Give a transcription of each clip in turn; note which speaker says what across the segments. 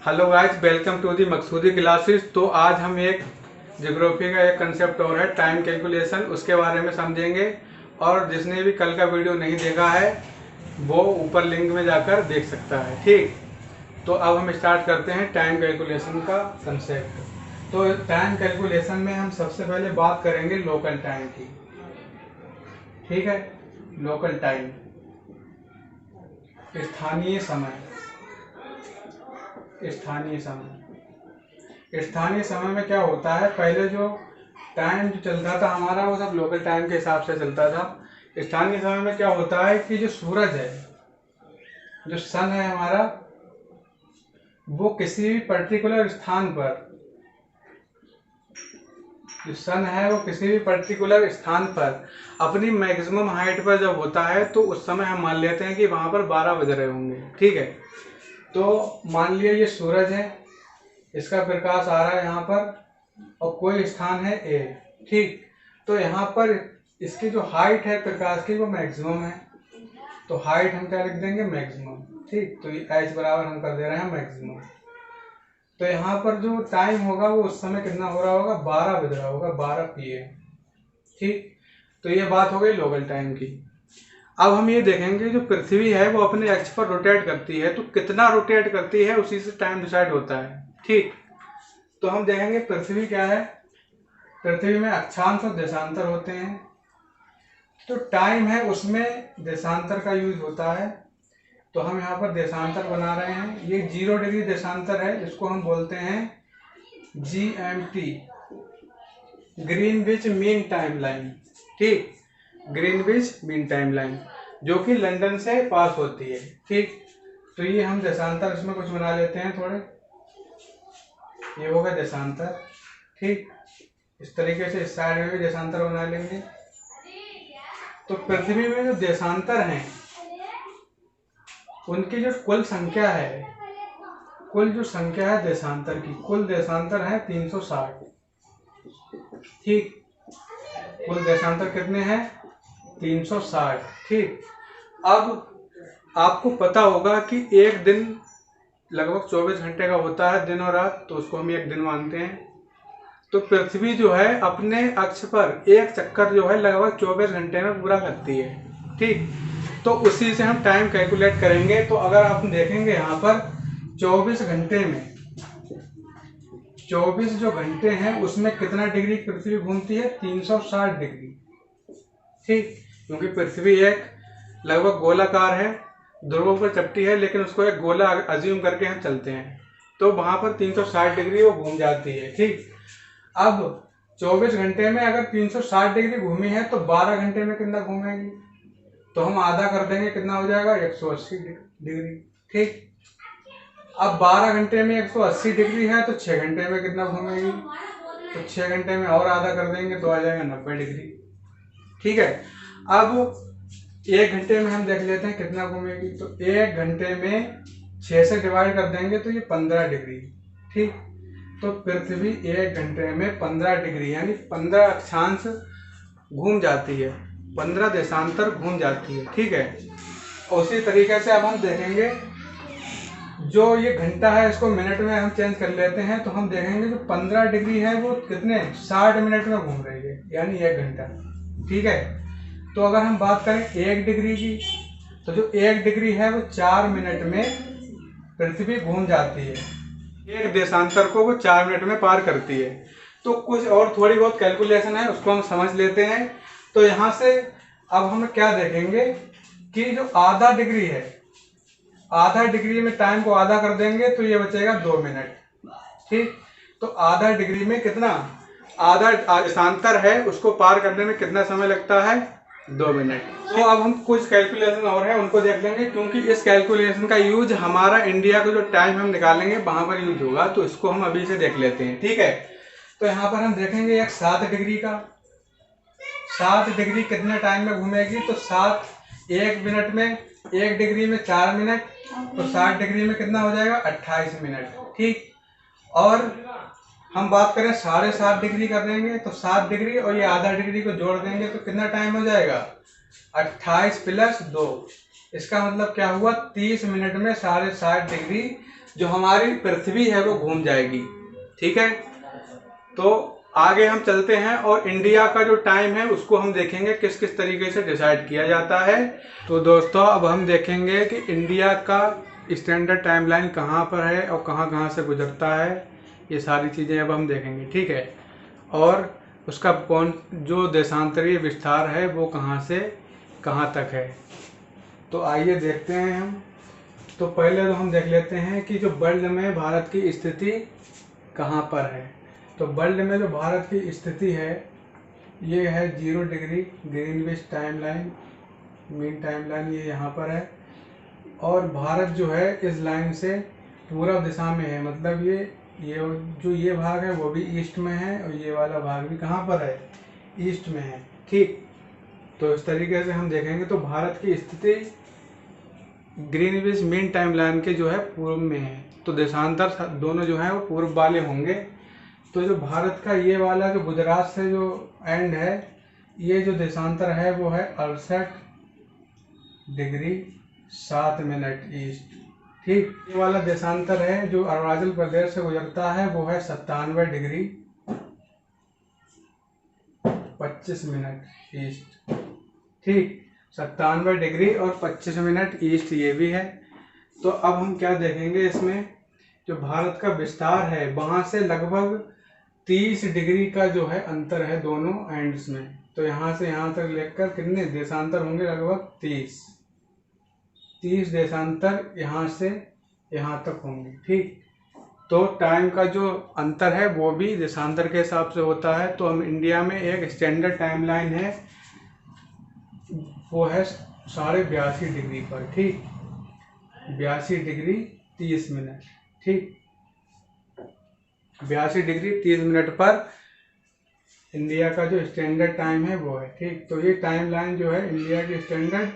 Speaker 1: Hello guys, welcome to the Maqsoodi classes. तो आज हम एक ज्योग्राफी का एक कंसेप्ट और है टाइम कैलकुलेशन, उसके बारे में समझेंगे। और जिसने भी कल का वीडियो नहीं देखा है वो ऊपर लिंक में जाकर देख सकता है। ठीक, तो अब हम स्टार्ट करते हैं टाइम कैलकुलेशन का कंसेप्ट। तो टाइम कैलकुलेशन में हम सबसे पहले बात करेंगे लोकल टाइम की। ठीक है, लोकल टाइम, स्थानीय समय। स्थानीय समय स्थानीय समय में क्या होता है, पहले जो टाइम जो चलता था हमारा वो सब लोकल टाइम के हिसाब से चलता था। स्थानीय समय में क्या होता है कि जो सूरज है, जो सन है हमारा, वो किसी भी पर्टिकुलर स्थान पर, जो सन है वो किसी भी पर्टिकुलर स्थान पर अपनी मैक्सिमम हाइट पर जब होता है तो उस समय हम मान लेते हैं कि वहां पर 12 बज रहे होंगे। ठीक है, तो मान लिया ये सूरज है, इसका प्रकाश आ रहा है यहाँ पर और कोई स्थान है ए। ठीक, तो यहाँ पर इसकी जो हाइट है प्रकाश की वो मैक्सिमम है, तो हाइट हम क्या लिख देंगे, मैक्सिमम। ठीक, तो ये एच बराबर हम कर दे रहे हैं मैक्सिमम। तो यहाँ पर जो टाइम होगा वो उस समय कितना हो रहा होगा, 12 बज रहा होगा, 12 PM। ठीक, तो ये बात हो गई लोकल टाइम की। अब हम ये देखेंगे जो पृथ्वी है वो अपने अक्ष पर रोटेट करती है, तो कितना रोटेट करती है उसी से टाइम डिसाइड होता है। ठीक, तो हम देखेंगे पृथ्वी क्या है, पृथ्वी में अक्षांश और देशांतर होते हैं। तो टाइम है उसमें देशांतर का यूज होता है, तो हम यहाँ पर देशांतर बना रहे हैं। ये 0 डिग्री देशांतर है, इसको हम बोलते हैं GMT, Greenwich mean time line. ठीक, ग्रीनविच मीन टाइम लाइन जो कि लंदन से पास होती है। ठीक, तो ये हम देशांतर इसमें कुछ बना लेते हैं थोड़े, ये होगा देशांतर। ठीक, इस तरीके से इस साइड में भी देशांतर बना लेंगे। तो पृथ्वी में जो देशांतर हैं उनकी जो कुल संख्या है, कुल जो संख्या है देशांतर की, कुल देशांतर है 360। ठीक, कुल देशांतर कितने हैं, 360। ठीक, अब आपको पता होगा कि एक दिन लगभग 24 घंटे का होता है, दिन और रात, तो उसको हम एक दिन मानते हैं। तो पृथ्वी जो है अपने अक्ष पर एक चक्कर जो है लगभग 24 घंटे में पूरा करती है। ठीक, तो उसी से हम टाइम कैलकुलेट करेंगे। तो अगर आप देखेंगे यहाँ पर 24 घंटे में, 24 जो घंटे हैं उसमें कितना डिग्री पृथ्वी घूमती है, 360 डिग्री। ठीक, क्योंकि पृथ्वी एक लगभग गोलाकार है, ध्रुवों पर चपटी है, लेकिन उसको एक गोला अज्यूम करके हम चलते हैं, तो वहां पर 360 डिग्री वो घूम जाती है। ठीक, अब 24 घंटे में अगर 360 डिग्री घूमी है तो 12 घंटे में कितना घूमेगी, तो हम आधा कर देंगे, कितना हो जाएगा, 180 डिग्री। ठीक, अब 12 घंटे में 180 डिग्री है तो 6 घंटे में कितना घूमेगी, तो 6 घंटे में और आधा कर देंगे तो आ जाएगा 90 डिग्री। ठीक है, अब 1 घंटे में हम देख लेते हैं कितना घूमेगी, तो 1 घंटे में 6 से डिवाइड कर देंगे तो ये 15 डिग्री। ठीक, तो पृथ्वी 1 घंटे में 15 डिग्री यानी 15 अक्षांश घूम जाती है, 15 देशांतर घूम जाती है। ठीक है, उसी तरीके से अब हम देखेंगे जो ये घंटा है इसको मिनट में हम चेंज कर लेते हैं, तो हम देखेंगे जो 15 डिग्री है वो कितने 60 मिनट में घूम रही है, यानी 1 घंटा। ठीक है, तो अगर हम बात करें 1 डिग्री की, तो जो 1 डिग्री है वो 4 मिनट में पृथ्वी घूम जाती है, एक देशांतर को वो 4 मिनट में पार करती है। तो कुछ और थोड़ी बहुत कैलकुलेशन है उसको हम समझ लेते हैं। तो यहाँ से अब हम क्या देखेंगे कि जो आधा डिग्री है, आधा डिग्री में टाइम को आधा कर देंगे तो ये बचेगा 2 मिनट। ठीक, तो आधा डिग्री में कितना, आधा देशांतर है उसको पार करने में कितना समय लगता है, 2 मिनट। तो अब हम कुछ कैलकुलेशन और है उनको देख लेंगे, क्योंकि इस कैलकुलेशन का यूज हमारा इंडिया का जो टाइम हम निकालेंगे वहां पर यूज होगा, तो इसको हम अभी से देख लेते हैं। ठीक है, तो यहाँ पर हम देखेंगे एक 7 डिग्री का, 7 डिग्री कितने टाइम में घूमेगी, तो 7 1 मिनट में, 1 डिग्री में 4 मिनट, तो 60 डिग्री में कितना हो जाएगा, 28 मिनट। ठीक, और हम बात करें 7.5 डिग्री कर देंगे तो 7 डिग्री और ये आधा डिग्री को जोड़ देंगे तो कितना टाइम हो जाएगा, 28 + 2, इसका मतलब क्या हुआ, 30 मिनट में 7.5 डिग्री जो हमारी पृथ्वी है वो घूम जाएगी। ठीक है, तो आगे हम चलते हैं और इंडिया का जो टाइम है उसको हम देखेंगे किस किस तरीके से डिसाइड किया जाता है। तो दोस्तों अब हम देखेंगे कि इंडिया का स्टैंडर्ड टाइमलाइन कहाँ पर है और कहाँ कहाँ से गुजरता है, ये सारी चीज़ें अब हम देखेंगे। ठीक है, और उसका कौन जो देशांतरीय विस्तार है वो कहाँ से कहाँ तक है। तो आइए देखते हैं हम। तो पहले तो हम देख लेते हैं कि जो वर्ल्ड में भारत की स्थिति कहाँ पर है। तो वर्ल्ड में जो भारत की स्थिति है ये है 0 degree Greenwich timeline, mean timeline ये यहाँ पर है। और भारत जो है इस लाइन से पूर्व दिशा में है, मतलब ये जो ये भाग है वो भी ईस्ट में है और ये वाला भाग भी कहाँ पर है, ईस्ट में है। ठीक, तो इस तरीके से हम देखेंगे तो भारत की स्थिति ग्रीनविच मीन टाइमलाइन के जो है पूर्व में है। तो देशांतर दोनों जो है वो पूर्व वाले होंगे। तो जो भारत का ये वाला जो गुजरात से जो एंड है, ये जो देशांतर है वो है 68 डिग्री 7 मिनट ईस्ट। ठीक, ये वाला देशांतर है जो अरुणाचल प्रदेश से गुजरता है वो है 97 डिग्री 25 मिनट ईस्ट। ठीक, 97 डिग्री और 25 मिनट ईस्ट ये भी है। तो अब हम क्या देखेंगे, इसमें जो भारत का विस्तार है वहाँ से लगभग 30 डिग्री का जो है अंतर है दोनों एंड्स में। तो यहाँ से यहाँ तक लेकर कितने देशांतर होंगे, लगभग 30 देशांतर यहाँ से यहाँ तक होंगे। ठीक, तो टाइम का जो अंतर है वो भी देशांतर के हिसाब से होता है। तो हम इंडिया में एक स्टैंडर्ड टाइमलाइन है वो है 82.5 डिग्री पर। ठीक, 82 डिग्री 30 मिनट। ठीक, 82 डिग्री 30 मिनट पर इंडिया का जो स्टैंडर्ड टाइम है वो है। ठीक, तो ये टाइमलाइन जो है इंडिया की स्टैंडर्ड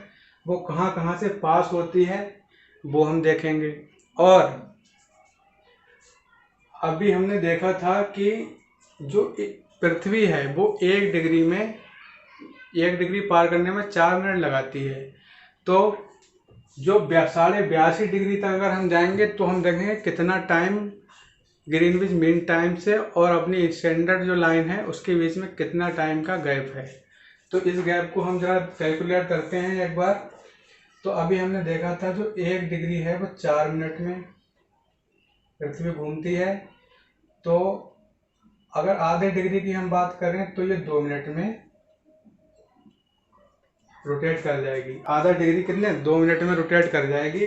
Speaker 1: वो कहाँ कहाँ से पास होती है वो हम देखेंगे। और अभी हमने देखा था कि जो पृथ्वी है वो 1 डिग्री पार करने में 4 मिनट लगाती है। तो जो 82.5 डिग्री तक अगर हम जाएंगे तो हम देखेंगे कितना टाइम ग्रीनविच मीन टाइम से और अपनी स्टैंडर्ड जो लाइन है उसके बीच में कितना टाइम का गैप है। तो इस गैप को हम जरा कैलकुलेट करते हैं एक बार। तो अभी हमने देखा था जो 1 डिग्री है वो 4 मिनट में पृथ्वी घूमती है। तो अगर आधे डिग्री की हम बात करें तो ये 2 मिनट में रोटेट कर जाएगी। आधा डिग्री कितने 2 मिनट में रोटेट कर जाएगी।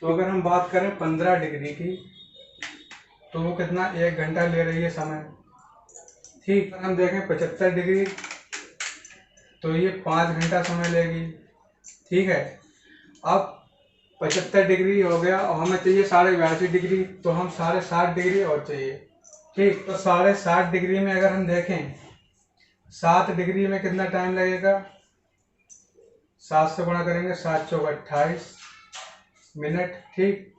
Speaker 1: तो अगर हम बात करें 15 डिग्री की तो वो कितना 1 घंटा ले रही है समय। ठीक, अगर हम देखें 75 डिग्री तो ये 5 घंटा समय लेगी। ठीक है, अब 75 डिग्री हो गया और हमें चाहिए 82.5 डिग्री, तो हम 60 डिग्री और चाहिए। ठीक, तो 60 डिग्री में अगर हम देखें 7 डिग्री में कितना टाइम लगेगा, 7 से गुणा करेंगे 7 चौक 28 मिनट। ठीक,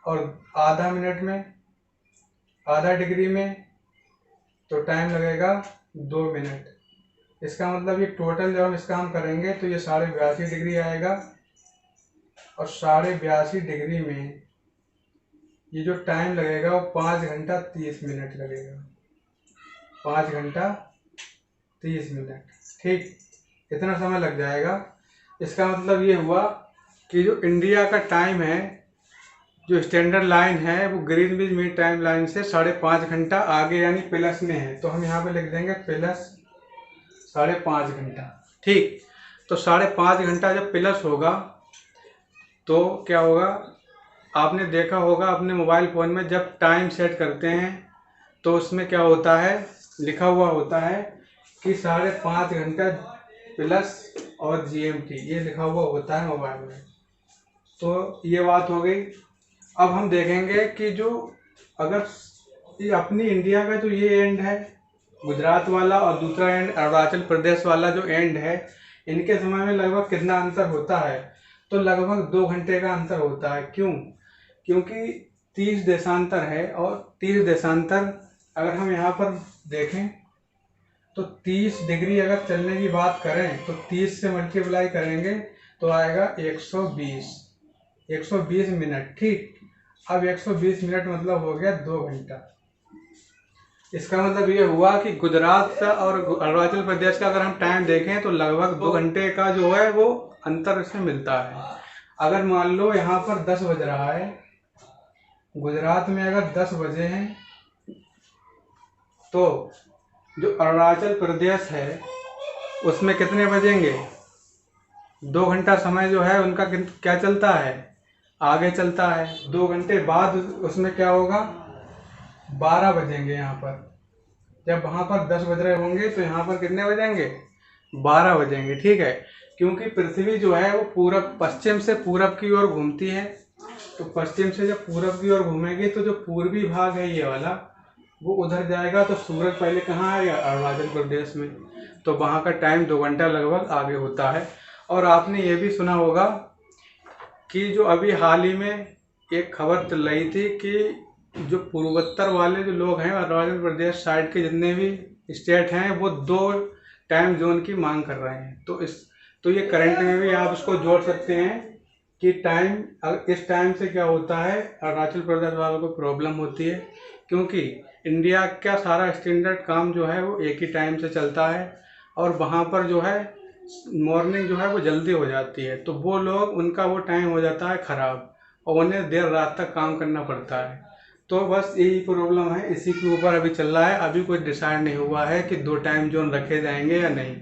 Speaker 1: और आधा मिनट में आधा डिग्री में तो टाइम लगेगा 2 मिनट। इसका मतलब ये टोटल जब हम इसका हम करेंगे तो ये 82.5 डिग्री आएगा और 82.5 डिग्री में ये जो टाइम लगेगा वो 5 घंटा 30 मिनट लगेगा। 5 घंटा 30 मिनट। ठीक, इतना समय लग जाएगा। इसका मतलब ये हुआ कि जो इंडिया का टाइम है जो स्टैंडर्ड लाइन है वो ग्रीनविच मीन टाइम लाइन से 5.5 घंटा आगे यानी प्लस में है। तो हम यहाँ पे लिख देंगे प्लस 5.5 घंटा। ठीक, तो 5.5 घंटा जब प्लस होगा तो क्या होगा, आपने देखा होगा अपने मोबाइल फ़ोन में जब टाइम सेट करते हैं तो उसमें क्या होता है, लिखा हुआ होता है कि 5.5 घंटा प्लस और GMT ये लिखा हुआ होता है मोबाइल में। तो ये बात हो गई। अब हम देखेंगे कि जो अगर ये अपनी इंडिया का जो ये एंड है गुजरात वाला और दूसरा एंड अरुणाचल प्रदेश वाला जो एंड है, इनके समय में लगभग कितना अंतर होता है, तो लगभग 2 घंटे का अंतर होता है। क्यों? क्योंकि 30 देशांतर है और 30 देशांतर अगर हम यहाँ पर देखें तो 30 डिग्री अगर चलने की बात करें तो 30 से मल्टीप्लाई करेंगे तो आएगा 120 मिनट। ठीक, अब 120 मिनट मतलब हो गया 2 घंटा। इसका मतलब ये हुआ कि गुजरात का और अरुणाचल प्रदेश का अगर हम टाइम देखें तो लगभग 2 घंटे का जो है वो अंतर इसमें मिलता है। अगर मान लो यहाँ पर 10 बज रहा है, गुजरात में अगर 10 बजे हैं, तो जो अरुणाचल प्रदेश है उसमें कितने बजेंगे? 2 घंटा समय जो है उनका क्या चलता है, आगे चलता है। 2 घंटे बाद उसमें क्या होगा, 12 बजेंगे यहाँ पर। जब वहाँ पर 10 बज रहे होंगे तो यहाँ पर कितने बजेंगे, 12 बजेंगे। ठीक है, क्योंकि पृथ्वी जो है वो पूरब पश्चिम से पूरब की ओर घूमती है। तो पश्चिम से जब पूरब की ओर घूमेगी तो जो पूर्वी भाग है ये वाला वो उधर जाएगा, तो सूरज पहले कहाँ आएगा, अरुणाचल प्रदेश में। तो वहाँ का टाइम 2 घंटा लगभग आगे होता है। और आपने ये भी सुना होगा कि जो अभी हाल ही में एक खबर चल रही थी कि जो पूर्वोत्तर वाले जो लोग हैं अरुणाचल प्रदेश साइड के जितने भी स्टेट हैं वो 2 टाइम जोन की मांग कर रहे हैं। तो ये करंट में भी आप इसको जोड़ सकते हैं कि इस टाइम से क्या होता है, अरुणाचल प्रदेश वालों को प्रॉब्लम होती है, क्योंकि इंडिया का सारा स्टैंडर्ड काम जो है वो एक ही टाइम से चलता है और वहाँ पर जो है मॉर्निंग जो है वो जल्दी हो जाती है। तो वो लोग उनका वो टाइम हो जाता है ख़राब और उन्हें देर रात तक काम करना पड़ता है। तो बस यही प्रॉब्लम है, इसी के ऊपर अभी चल रहा है। अभी कुछ डिसाइड नहीं हुआ है कि 2 टाइम जोन रखे जाएंगे या नहीं,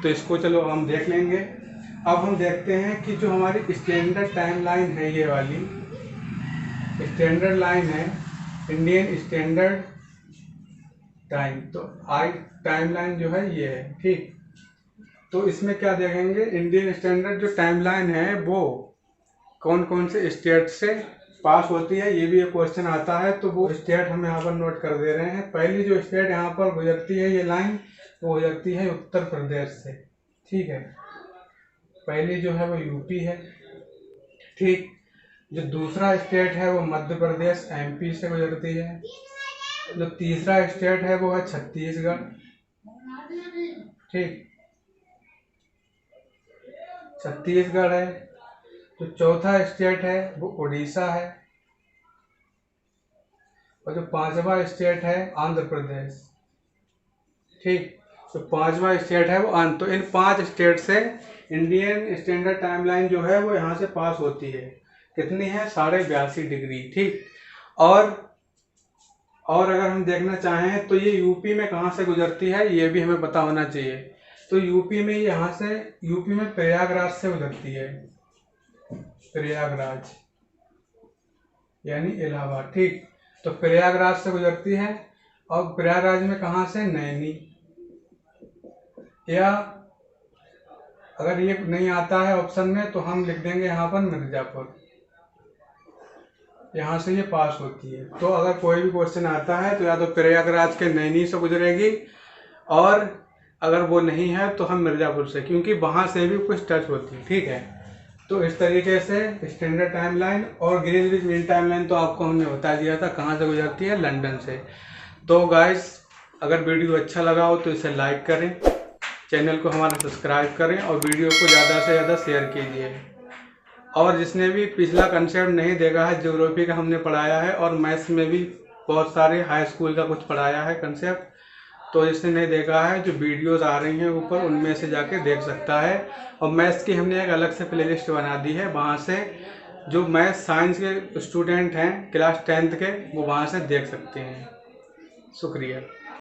Speaker 1: तो इसको चलो हम देख लेंगे। अब हम देखते हैं कि जो हमारी स्टैंडर्ड टाइम लाइन है, ये वाली स्टैंडर्ड लाइन है इंडियन स्टैंडर्ड टाइम। तो टाइम लाइन जो है ये है, ठीक। तो इसमें क्या देखेंगे, इंडियन स्टैंडर्ड जो टाइम लाइन है वो कौन कौन से स्टेट से पास होती है, ये भी एक क्वेश्चन आता है। तो वो स्टेट हम यहाँ पर नोट कर दे रहे हैं। पहली जो स्टेट यहाँ पर गुजरती है ये लाइन, वो गुजरती है उत्तर प्रदेश से। ठीक है, पहली जो है वो यूपी है। ठीक, जो दूसरा स्टेट है वो मध्य प्रदेश एमपी से गुजरती है। जो तीसरा स्टेट है वो है छत्तीसगढ़। ठीक, छत्तीसगढ़ है। जो चौथा स्टेट है वो उड़ीसा है और जो 5वां स्टेट है आंध्र प्रदेश। ठीक, तो 5वां स्टेट है वो आंध्र। तो इन 5 स्टेट से इंडियन स्टैंडर्ड टाइमलाइन जो है वो यहाँ से पास होती है। कितनी है, 82.5 डिग्री। ठीक, और अगर हम देखना चाहें तो ये यूपी में कहाँ से गुजरती है ये भी हमें पता होना चाहिए। तो यूपी में यहाँ से, यूपी में प्रयागराज से गुजरती है, प्रयागराज यानी इलाहाबाद। ठीक, तो प्रयागराज से गुजरती है और प्रयागराज में कहाँ से, नैनी। या अगर ये नहीं आता है ऑप्शन में तो हम लिख देंगे यहाँ पर मिर्जापुर, यहाँ से ये पास होती है। तो अगर कोई भी क्वेश्चन आता है तो या तो प्रयागराज के नैनी से गुजरेगी, और अगर वो नहीं है तो हम मिर्जापुर से, क्योंकि वहाँ से भी कुछ टच होती है। ठीक है, तो इस तरीके से स्टैंडर्ड टाइमलाइन और ग्रीनविच मीन टाइमलाइन तो आपको हमने बता दिया था कहाँ से गुजरती है, लंदन से। तो गाइस, अगर वीडियो अच्छा लगा हो तो इसे लाइक करें, चैनल को हमारा सब्सक्राइब करें और वीडियो को ज़्यादा से ज़्यादा शेयर कीजिए। और जिसने भी पिछला कंसेप्ट नहीं देखा है, ज्योग्राफी का हमने पढ़ाया है और मैथ्स में भी बहुत सारे हाई स्कूल का कुछ पढ़ाया है कंसेप्ट, तो जिसने नहीं देखा है जो वीडियोस आ रही हैं ऊपर उनमें से जाके देख सकता है। और मैथ्स की हमने एक अलग से प्लेलिस्ट बना दी है, वहाँ से जो मैथ्स साइंस के स्टूडेंट हैं क्लास 10th के वो वहाँ से देख सकते हैं। शुक्रिया।